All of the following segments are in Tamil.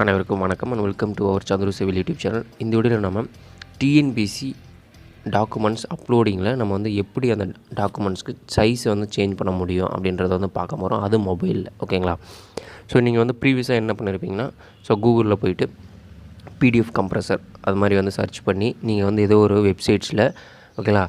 அனைவருக்கும் வணக்கம் and welcome to our CTCTCIVIL YouTube channel. இந்த வீடியோவில் நம்ம டிஎன்பிஎஸ்சி டாக்குமெண்ட்ஸ் அப்லோடிங்கில் நம்ம வந்து எப்படி அந்த டாக்குமெண்ட்ஸ்க்கு சைஸை வந்து சேஞ்ச் பண்ண முடியும் அப்படின்றத வந்து பார்க்க போகிறோம். அது மொபைலில், ஓகேங்களா? ஸோ நீங்கள் வந்து ப்ரீவியஸாக என்ன பண்ணியிருப்பீங்கன்னா, கூகுளில் போயிட்டு பிடிஎஃப் கம்ப்ரஸர் அது மாதிரி வந்து சர்ச் பண்ணி நீங்கள் வந்து ஏதோ ஒரு வெப்சைட்ஸில், ஓகேங்களா,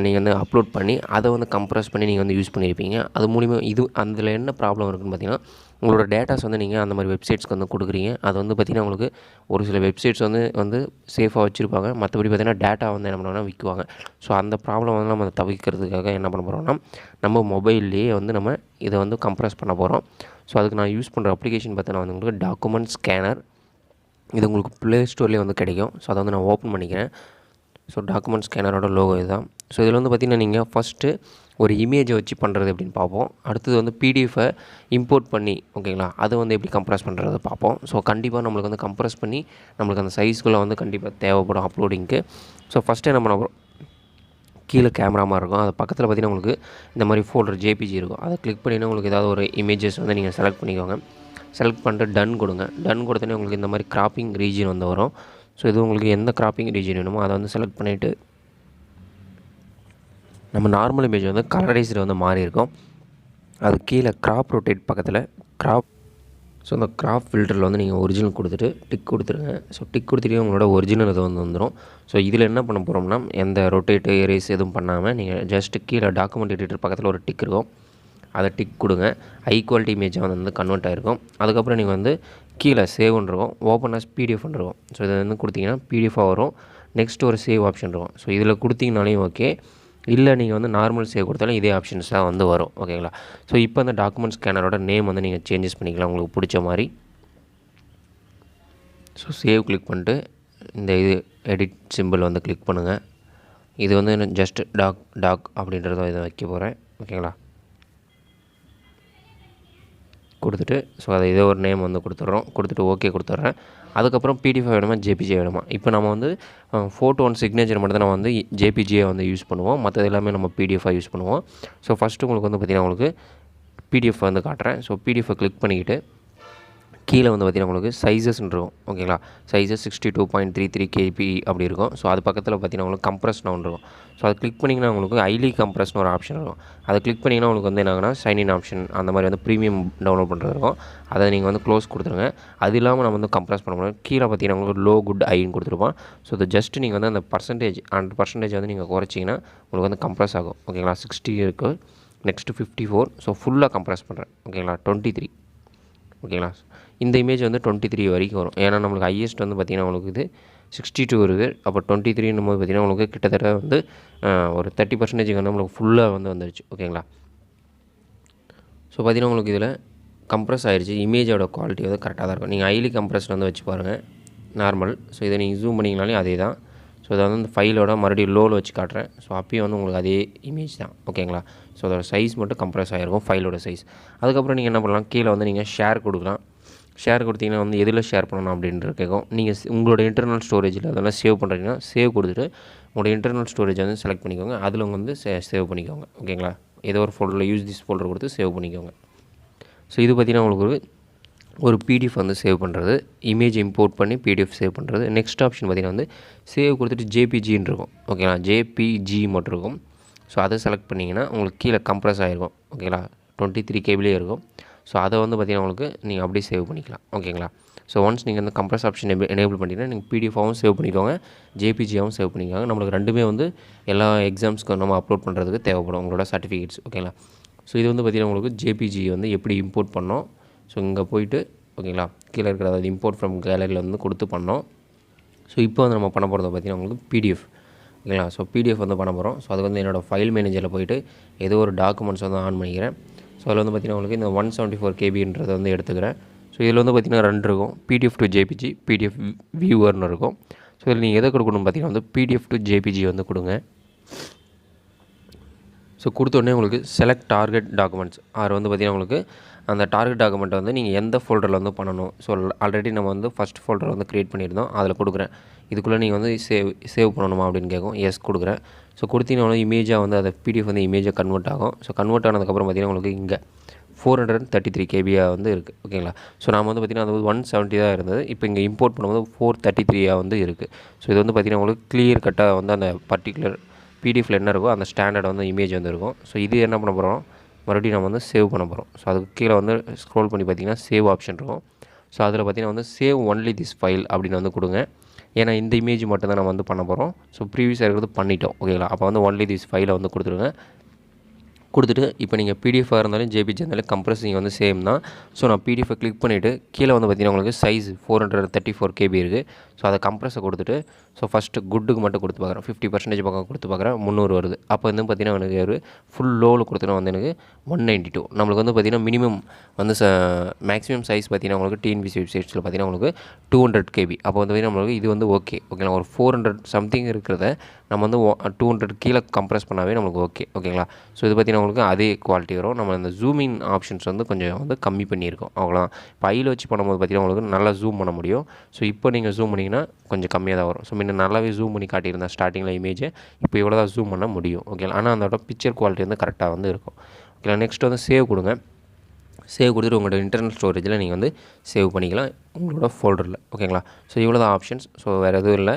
நீங்கள் வந்து அப்லோட் பண்ணி அதை வந்து கம்ப்ரஸ் பண்ணி நீங்கள் வந்து யூஸ் பண்ணியிருப்பீங்க. அது மூலிமா அதில் என்ன ப்ராப்ளம் இருக்குதுன்னு பார்த்தீங்கன்னா, உங்களோட டேட்டாஸ் வந்து நீங்கள் அந்த மாதிரி வெப்சைட்ஸ்க்கு வந்து கொடுக்குறீங்க. அது வந்து பார்த்திங்கன்னா உங்களுக்கு ஒரு சில வெப்சைட்ஸ் வந்து சேஃபாக வச்சுருப்பாங்க. மற்றபடி பார்த்திங்கன்னா டேட்டா வந்து என்ன பண்ணுவாங்கன்னா விற்குவாங்க. ஸோ அந்த ப்ராப்ளம் வந்து நம்ம தவிர்க்கிறதுக்காக என்ன பண்ண போகிறோம்னா, நம்ம மொபைல்லேயே வந்து நம்ம இதை வந்து கம்ப்ரஸ் பண்ண போகிறோம். ஸோ அதுக்கு நான் யூஸ் பண்ணுற அப்ளிகேஷன் பார்த்தீங்கன்னா வந்து உங்களுக்கு டாக்குமெண்ட் ஸ்கேனர். இது உங்களுக்கு ப்ளே ஸ்டோர்லேயே வந்து கிடைக்கும். ஸோ அதை வந்து நான் ஓப்பன் பண்ணிக்கிறேன். ஸோ டாக்குமெண்ட் ஸ்கேனரோட லோகோ இதுதான். ஸோ இதில் வந்து பார்த்திங்கன்னா நீங்கள் ஃபஸ்ட்டு ஒரு இமேஜை வச்சு பண்ணுறது எப்படின்னு பார்ப்போம். அடுத்தது வந்து பிடிஎஃபை இம்போர்ட் பண்ணி, ஓகேங்களா, அதை வந்து எப்படி கம்ப்ரஸ் பண்ணுறது பார்ப்போம். ஸோ கண்டிப்பாக நம்மளுக்கு வந்து கம்ப்ரஸ் பண்ணி நம்மளுக்கு அந்த சைஸ்க்குள்ளே வந்து கண்டிப்பாக தேவைப்படும் அப்லோடிங்க்கு. ஸோ ஃபஸ்ட்டு என்ன பண்ண போகிறோம், கீழே கேமரா மாதிரி இருக்கும், அது பக்கத்தில் பார்த்திங்கன்னா உங்களுக்கு இந்த மாதிரி ஃபோல்டர் ஜேபிஜி இருக்கும். அதை கிளிக் பண்ணிங்கன்னா உங்களுக்கு ஏதாவது ஒரு இமேஜஸ் வந்து நீங்கள் செலக்ட் பண்ணிக்கோங்க. செலக்ட் பண்ணிட்டு டன் கொடுங்க. டன் கொடுத்தோன்னே உங்களுக்கு இந்த மாதிரி கிராப்பிங் ரீஜன் வந்து வரும். ஸோ இது உங்களுக்கு எந்த கிராப்பிங் ரீஜன் வேணுமோ அதை வந்து செலக்ட் பண்ணிவிட்டு நம்ம நார்மல் இமேஜ் வந்து கலரைஸில் வந்து மாறி இருக்கும். அது கீழே கிராப் ரொட்டேட் பக்கத்தில் கிராப். ஸோ அந்த கிராப் ஃபில்டரில் வந்து நீங்கள் ஒரிஜினல் கொடுத்துட்டு டிக் கொடுத்துருங்க. ஸோ டிக் கொடுத்துட்டு உங்களோட ஒரிஜினல் இது வந்து வந்துடும். ஸோ இதில் என்ன பண்ண போகிறோம்னா, எந்த ரொட்டேட்டு எரேஸ் எதுவும் பண்ணாமல் நீங்கள் ஜஸ்ட்டு கீழே டாக்குமெண்ட் எடிட்டர் பக்கத்தில் ஒரு டிக் இருக்கும், அதை டிக் கொடுங்க. ஹை குவாலிட்டி இமேஜாக வந்து கன்வெர்ட் ஆகிருக்கும். அதுக்கப்புறம் நீங்கள் வந்து கீழே சேவ்னு இருக்கும், ஓப்பன் ஆஸ் பிடிஎஃப்னு இருக்கும். ஸோ இதை வந்து கொடுத்தீங்கன்னா பிடிஎஃபாக வரும். நெக்ஸ்ட் ஒரு சேவ் ஆப்ஷன் இருக்கும். ஸோ இதில் கொடுத்தீங்கனாலையும் ஓகே, இல்லை நீங்கள் வந்து நார்மல் சேவ் கொடுத்தாலும் இதே ஆப்ஷன்ஸ் தான் வந்து வரும், ஓகேங்களா? ஸோ இப்போ அந்த டாக்குமெண்ட் ஸ்கேனரோட நேம் வந்து நீங்கள் சேஞ்சஸ் பண்ணிக்கலாம் உங்களுக்கு பிடிச்ச மாதிரி. ஸோ சேவ் கிளிக் பண்ணிட்டு இந்த இது எடிட் சிம்பிள் வந்து கிளிக் பண்ணுங்கள். இது வந்து ஜஸ்ட் டாக் அப்படின்றத இதை வைக்க போகிறேன், ஓகேங்களா? கொடுத்துட்டு ஸோ அதை ஏதோ ஒரு நேம் வந்து கொடுத்துட்றோம். கொடுத்துட்டு ஓகே கொடுத்துட்றேன். அதுக்கப்புறம் பிடிஎஃப் வேணுமா ஜேபிஜி வேணுமா? இப்போ நம்ம வந்து ஃபோட்டோ ஒன் சிக்னேச்சர் மட்டும் தான் நம்ம வந்து ஜேபிஜியை வந்து யூஸ் பண்ணுவோம். மற்றது எல்லாமே நம்ம பிடிஎஃபாக யூஸ் பண்ணுவோம். ஸோ ஃபஸ்ட்டு உங்களுக்கு வந்து பார்த்திங்கன்னா உங்களுக்கு பிடிஎஃப் வந்து காட்டுறேன். ஸோ பிடிஎஃபை கிளிக் பண்ணிக்கிட்டு கீழே வந்து பார்த்திங்கன்னா உங்களுக்கு சைஸஸ்ன்னு இருக்கும், ஓகேங்களா? சைஸஸ் 62.33 KB அப்படி இருக்கும். ஸோ அது பக்கத்தில் பார்த்திங்கன்னா உங்களுக்கு கம்ப்ரஸ்னு ஒன்று இருக்கும். ஸோ அதை கிளிக் பண்ணிங்கன்னா உங்களுக்கு ஹைலி கம்ப்ரஸ்னு ஒரு ஆப்ஷன் இருக்கும். அதை கிளிக் பண்ணிங்கன்னா உங்களுக்கு வந்து என்னாங்கன்னா சைன்இன் ஆப்ஷன் அந்த மாதிரி வந்து ப்ரீமியம் டவுன்லோட் பண்ணுறது இருக்கும். அதை நீங்கள் வந்து க்ளோஸ் கொடுத்துருங்க. அது இல்லாமல் நம்ம வந்து கம்ப்ரஸ் பண்ண முடியும். கீழே பார்த்திங்கன்னா உங்களுக்கு லோ குட் ஐன்னு கொடுத்துருப்போம். ஸோ இது ஜஸ்ட் நீங்கள் வந்து அந்த 100% வந்து நீங்கள் குறைச்சிங்கன்னா உங்களுக்கு வந்து கம்ப்ரஸ் ஆகும், ஓகேங்களா? 60 இருக்குது, நெக்ஸ்ட்டு 54. ஸோ ஃபுல்லாக கம்ப்ரஸ் பண்ணுறேன், ஓகேங்களா? 23, ஓகேங்களா? இந்த இமேஜ் வந்து 23 வரைக்கும் வரும். ஏன்னா நம்மளுக்கு ஹையஸ்ட் வந்து பார்த்திங்கன்னா உங்களுக்கு இது 62 இருக்குது. அப்போ 23 போது பார்த்திங்கன்னா உங்களுக்கு கிட்டத்தட்ட வந்து ஒரு 30% வந்து நம்மளுக்கு ஃபுல்லாக வந்து வந்துடுச்சு, ஓகேங்களா? ஸோ பார்த்திங்கன்னா உங்களுக்கு இதில் கம்ப்ரஸ் ஆகிடுச்சு. இமேஜோட குவாலிட்டி வந்து கரெக்டாக தான் இருக்கும். நீங்கள் ஹைலி கம்ப்ரஸ்ட் வந்து வச்சு பாருங்கள், நார்மல். ஸோ இதை நீங்கள் ஜூம் பண்ணிங்கனாலே அதே தான். ஸோ இதை வந்து இந்த ஃபைலோட மறுபடியும் லோவில் வச்சு காட்டுறேன். ஸோ அப்பயும் வந்து உங்களுக்கு அதே இமேஜ் தான், ஓகேங்களா? ஸோ அதோட சைஸ் மட்டும் கம்ப்ரஸ் ஆகிருக்கும், ஃபைலோட சைஸ். அதுக்கப்புறம் நீங்கள் என்ன பண்ணலாம், கீழே வந்து நீங்கள் ஷேர் கொடுக்கலாம். ஷேர் கொடுத்தீங்கன்னா வந்து எதில் ஷேர் பண்ணணும் அப்படின்றது கேட்கும். நீங்கள் உங்களோட இன்டர்னல் ஸ்டோரேஜில் அதெல்லாம் சேவ் பண்ணுறீங்கன்னா சேவ் கொடுத்துட்டு உங்களோட இன்டர்னல் ஸ்டோரேஜ் வந்து செலக்ட் பண்ணிக்கோங்க. அதில் வந்து சேவ் பண்ணிக்கோங்க, ஓகேங்களா? ஏதோ ஒரு ஃபோல்டரில் யூஸ் திஸ் ஃபோல்டர் கொடுத்து சேவ் பண்ணிக்கோங்க. ஸோ இது பார்த்திங்கன்னா உங்களுக்கு ஒரு பிடிஎஃப் வந்து சேவ் பண்ணுறது, இமேஜ் இம்போர்ட் பண்ணி பிடிஎஃப் சேவ் பண்ணுறது. நெக்ஸ்ட் ஆப்ஷன் பார்த்திங்கன்னா வந்து சேவ் கொடுத்துட்டு ஜேபிஜின்னு இருக்கும், ஓகேங்களா? ஜேபிஜி மட்டும் இருக்கும். ஸோ அதை செலக்ட் பண்ணிங்கன்னா உங்களுக்கு கீழே கம்ப்ரஸ் ஆகிருக்கும், ஓகேங்களா? 23 KBலே இருக்கும். ஸோ அதை வந்து பார்த்திங்கன்னா உங்களுக்கு நீங்கள் அப்படியே சேவ் பண்ணிக்கலாம், ஓகேங்களா? ஸோ ஒன்ஸ் நீங்கள் வந்து கம்ப்ரஸ் ஆப்ஷன் எனேபிள் பண்ணிட்டீங்கன்னா நீங்கள் பிடிஎஃபாகவும் சேவ் பண்ணிக்கோங்க, ஜேபிஜியாகவும் சேவ் பண்ணிக்கோங்க. நம்மளுக்கு ரெண்டுமே வந்து எல்லா எக்ஸாம்ஸ்க்கு நம்ம அப்லோட் பண்ணுறதுக்கு தேவைப்படும் உங்களோட சர்டிஃபிகேட்ஸ், ஓகேங்களா? ஸோ இது வந்து பார்த்திங்கன்னா உங்களுக்கு ஜேபிஜி வந்து எப்படி இம்போர்ட் பண்ணோம். ஸோ இங்கே போய்ட்டு, ஓகேங்களா, கீழே இருக்கிற அதாவது இம்போர்ட் ஃப்ரம் கேலரியில் வந்து கொடுத்து பண்ணோம். ஸோ இப்போ வந்து நம்ம பண்ண போகிறது பார்த்திங்கன்னா உங்களுக்கு பிடிஎஃப், ஓகேங்களா? ஸோ பிடிஎஃப் வந்து பண்ண போகிறோம். ஸோ அது வந்து என்னோடய ஃபைல் மேனேஜரில் போய்ட்டு ஏதோ ஒரு டாக்குமெண்ட்ஸ் வந்து ஆன் பண்ணிக்கிறேன். ஸோ அதில் வந்து பார்த்திங்கன்னா உங்களுக்கு இந்த 174 KBன்றதை வந்து எடுத்துக்கிறேன். ஸோ இதில் வந்து பார்த்திங்கன்னா 2 இருக்கும், பிடிஎஃப் டு ஜேபிஜி, பிடிஎஃப் வியூவர்னு இருக்கும். ஸோ இதில் நீங்கள் எதை கொடுக்கணும் பார்த்திங்கன்னா வந்து பிடிஎஃப் டு ஜேபிஜி வந்து கொடுங்க. ஸோ கொடுத்தோடனே உங்களுக்கு செலக்ட் டார்கெட் டாக்குமெண்ட்ஸ் வந்து பார்த்திங்கன்னா உங்களுக்கு அந்த டார்கெட் டாக்குமெண்ட்டை வந்து நீங்கள் எந்த ஃபோல்டரில் வந்து பண்ணணும். ஸோ ஆல்ரெடி நம்ம வந்து ஃபஸ்ட் ஃபோல்டர் வந்து க்ரியேட் பண்ணியிருந்தோம், அதில் கொடுக்குறேன். இதுக்குள்ளே நீங்கள் வந்து சேவ் பண்ணணுமா அப்படின்னு கேட்கும். எஸ் கொடுக்குறேன். ஸோ கொடுத்தீங்கன்னா இமேஜாக வந்து அதை பிடிஎஃப் வந்து இமேஜாக கன்வெர்ட் ஆகும். ஸோ கன்வெர்ட் ஆனதுக்கப்புறம் பார்த்திங்கன்னா உங்களுக்கு இங்கே 433 கேபியாக வந்து இருக்குது. ஓகேங்களா. ஸோ நம்ம வந்து பார்த்திங்கன்னா அது 170 தான் இருந்தது. இப்போ இங்கே இம்போர்ட் பண்ணும்போது 433 வந்து இருக்குது. ஸோ இது வந்து பார்த்திங்கன்னா உங்களுக்கு கிளியர் கட்டாக வந்து அந்த பர்டிகுலர் பிடிஎஃப்ல என்ன இருக்கோ அந்த ஸ்டாண்டர்ட் வந்து இமேஜ் வந்து இருக்கும். ஸோ இது என்ன பண்ண போகிறோம், மறுபடியும் நம்ம வந்து சேவ் பண்ண போகிறோம். ஸோ அதுக்கு கீழே வந்து ஸ்க்ரோல் பண்ணி பார்த்திங்கன்னா சேவ் ஆப்ஷன் இருக்கும். ஸோ அதில் பார்த்திங்கன்னா வந்து சேவ் ஒன்லி திஸ் ஃபைல் அப்படின்னு வந்து கொடுங்க. ஏன்னா இந்த இமேஜ் மட்டும் தான் நம்ம வந்து பண்ண போகிறோம். ஸோ ப்ரீவியஸாக இருக்கிறது பண்ணிட்டோம். ஓகேங்களா. அப்போ வந்து ஒன்லி திஸ் ஃபைலை வந்து கொடுத்துருங்க. கொடுத்துட்டு இப்போ நீங்கள் பிடிஎஃபாக இருந்தாலும் ஜேபிஜி இருந்தாலும் கம்ப்ரஸிங் வந்து சேம் தான். ஸோ நான் பிடிஎஃபை கிளிக் பண்ணிவிட்டு கீழே வந்து பார்த்திங்கன்னா உங்களுக்கு சைஸ் 434 KB இருக்குது. ஸோ அதை கம்ப்ரஸை கொடுத்துட்டு ஸோ ஃபஸ்ட்டு குட்டுக்கு மட்டும் கொடுத்து பார்க்குறேன். 50% பக்கம் கொடுத்து பார்க்குறேன், 300 வருது. அப்போ வந்து பார்த்திங்கன்னா எனக்கு ஒரு ஃபுல் லோவில் கொடுத்துனா வந்து எனக்கு 192. நம்மளுக்கு வந்து பார்த்திங்கன்னா மினிமம் வந்து மேக்ஸிமம் சைஸ் பார்த்திங்கன்னா உங்களுக்கு டிஎன்பிஎஸ்சி வெப்சைட்ஸில் பார்த்திங்கன்னா உங்களுக்கு 200 KB. அப்போ வந்து பார்த்திங்கன்னா நம்மளுக்கு இது வந்து ஓகேங்களா. ஒரு 400 சம்திங் இருக்கிறத நம்ம வந்து 200 கீழே கம்ப்ரஸ் பண்ணாவே நம்மளுக்கு ஓகேங்களா. ஸோ இது பார்த்திங்கன்னா உங்களுக்கு அதே குவாலிட்டி வரும். நம்ம இந்த ஜூமிங் ஆப்ஷன்ஸ் வந்து கொஞ்சம் வந்து கம்மி பண்ணியிருக்கோம், அவ்வளோதான். இப்போ ஐயில் வச்சு பண்ணும்போது பார்த்திங்கன்னா உங்களுக்கு நல்லா ஜூம் பண்ண முடியும். ஸோ இப்போ நீங்கள் ஜூம் பண்ணிங்கன்னா கொஞ்சம் கம்மியாக தான் வரும். ஸோ முன்ன நல்லாவே ஜூம் பண்ணி காட்டியிருந்தேன் ஸ்டார்டிங்கில் இமேஜை. இப்போ இவ்வளோ தான் ஜூம் பண்ண முடியும். ஓகேங்களா. ஆனால் அதோட பிக்சர் குவாலிட்டி வந்து கரெக்டாக வந்து இருக்கும். ஓகேங்களா. நெக்ஸ்ட் வந்து சேவ் கொடுங்க. சேவ் கொடுத்துட்டு உங்களோட இன்டர்னல் ஸ்டோரேஜில் நீங்கள் வந்து சேவ் பண்ணிக்கலாம் உங்களோட ஃபோல்டரில். ஓகேங்களா. ஸோ இவ்வளோ தான் ஆப்ஷன்ஸ். ஸோ வேறு எதுவும் இல்லை.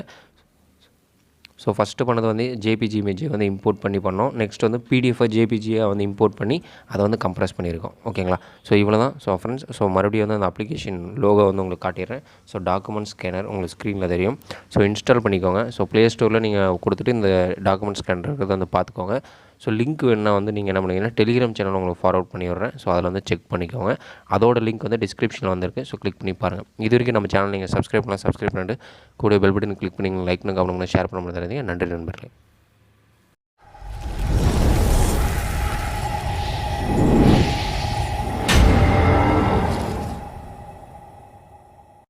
ஸோ ஃபஸ்ட்டு பண்ணது வந்து ஜேபிஜி இமேஜை வந்து இம்போர்ட் பண்ணி பண்ணோம். நெக்ஸ்ட் வந்து பிடிஎஃபை ஜேபிஜியாக வந்து இம்போர்ட் பண்ணி அதை வந்து கம்ப்ரஸ் பண்ணியிருக்கோம். ஓகேங்களா. ஸோ இவ்வளோ தான். ஸோ ஃப்ரெண்ட்ஸ், ஸோ மறுபடியும் வந்து அந்த அப்ளிகேஷன் லோகோ வந்து உங்களுக்கு காட்டிடுறேன். ஸோ டாக்குமெண்ட் ஸ்கேனர் உங்களுக்கு ஸ்க்ரீனில் தெரியும். ஸோ இன்ஸ்டால் பண்ணிக்கோங்க. ஸோ ப்ளே ஸ்டோரில் நீங்கள் கொடுத்துட்டு இந்த டாக்குமெண்ட் ஸ்கேனர் இருக்கிறத வந்து பார்த்துக்கோங்க. ஸோ லிங்க் வேணுன்னா வந்து நீங்கள் என்ன பண்ணுவீங்கன்னா டெலிகிராம் சேனல் உங்களுக்கு ஃபார்வர்ட் பண்ணி விட்றேன். ஸோ அதில் வந்து செக் பண்ணிக்கோங்க. அதோட லிங்க் வந்து டிஸ்கிரிப்ஷனில் வந்திருக்கு. ஸோ கிளிக் பண்ணி பாருங்கள். இது வரைக்கும் நம்ம சேனல் நீங்கள் சப்ஸ்கிரைப் பண்ணிட்டு கூட பெல் பட்டன் கிளிக் பண்ணி லைக் பண்ணி கமெண்ட் பண்ணி ஷேர் பண்ண முடியாது. நன்றி நண்பர்களே.